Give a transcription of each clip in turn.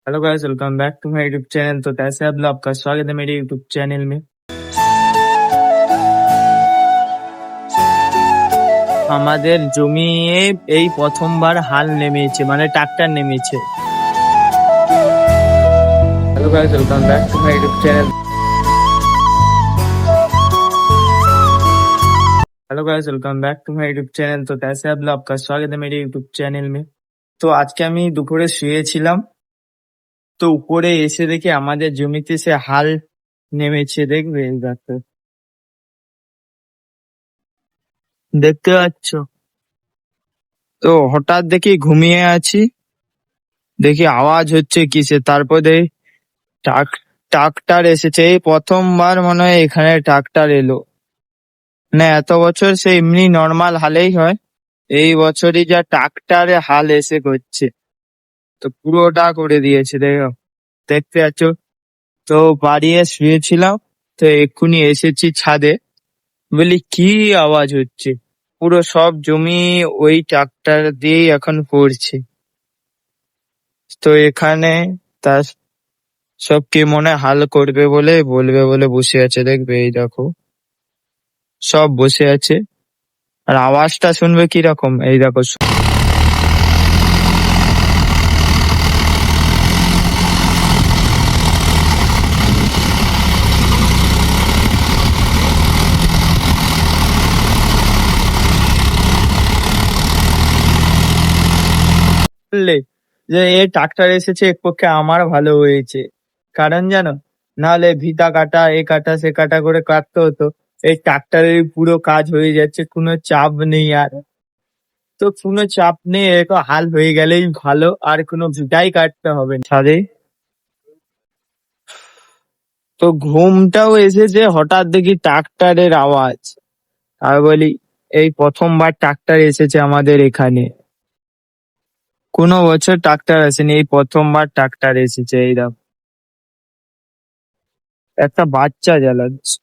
Hello guys, welcome back to my YouTube channel. तो कैसे आप लोग? आपका स्वागत है मेरे यूट्यूब चैनल में। আমাদের জমিয়ে এই প্রথমবার হাল নেমেছে, মানে ট্রাক্টর নেমেছে। Hello guys, welcome back to my YouTube channel. Hello guys, welcome back to my YouTube channel. तो कैसे आप लोग? आपका स्वागत है मेरे यूट्यूब चैनल में। তো আজকে আমি দুপুরে শুয়েছিলাম, তো উপরে এসে দেখি আমাদের জমিতে সে হাল নেমেছে। দেখবে এই দেখো, দেখতে পাচ্ছ? তো হঠাৎ দেখি ঘুমিয়ে আছি, দেখি আওয়াজ হচ্ছে কিসে, তারপর দেখি ট্রাক্টর এসেছে। এই প্রথমবার মনে হয় এখানে ট্রাক্টর এলো। না, এত বছর সে এমনি নর্মাল হালেই হয়, এই বছরই যা ট্রাক্টরে হাল এসে করছে, তো পুরোটা করে দিয়েছে। দেখো, দেখতে পাচ্ছ? তো বাড়িয়ে শুয়েছিলাম, তো এক্ষুনি এসেছি ছাদে, বলি কি আওয়াজ হচ্ছে। পুরো সব জমি ওই ট্রাক্টর দিয়েই এখন করছে। তো এখানে তার সব কে মনে হয় হাল করবে বলে বলবে বলে বসে আছে। দেখবে এই দেখো, সব বসে আছে। আর আওয়াজটা শুনবে কিরকম, এই দেখো। শুনলে যে এই ট্রাক্টর এসেছে, এক পক্ষে আমার ভালো হয়েছে। কারণ জানো, নাহলে ভিটা কাটা এ কাটা সে কাটা করে কাটতে হতো। এই ট্রাক্টরের পুরো কাজ হয়ে যাচ্ছে, কোনো চাপ নেই আর। তো কোনো চাপ নেই, এরকম হাল হয়ে গেলেই ভালো, আর কোনো ভিটাই কাটতে হবে না ছাদে। তো ঘুমটাও এসেছে, হঠাৎ দেখি ট্রাক্টরের আওয়াজ। আর বলি, এই প্রথমবার ট্রাক্টর এসেছে আমাদের এখানে। কোনো বছর ট্রাক্টর আসেনি, এই প্রথমবার ট্রাক্টর এসেছে। এই দেখো, একটা বাচ্চা জ্বালাচ্ছে,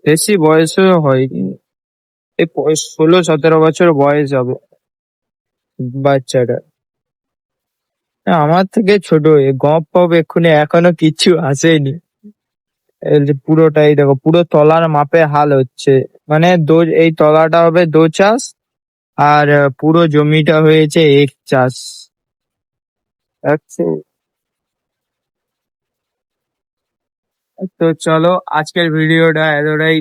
বেশি বয়সও হয়নি, এই 16-17 বছর বয়স হবে বাচ্চাটা। আমার থেকে ছোট, এ গপ ফপ এক্ষুনি এখনো কিচ্ছু আসেনি। এই যে পুরোটাই দেখো, পুরো তলার মাপে হাল হচ্ছে। মানে এই তলাটা হবে 2 চাষ, আর পুরো জমিটা হয়েছে 1 চাষ। আচ্ছা, তো চলো, আজকের ভিডিওটা এতটাই।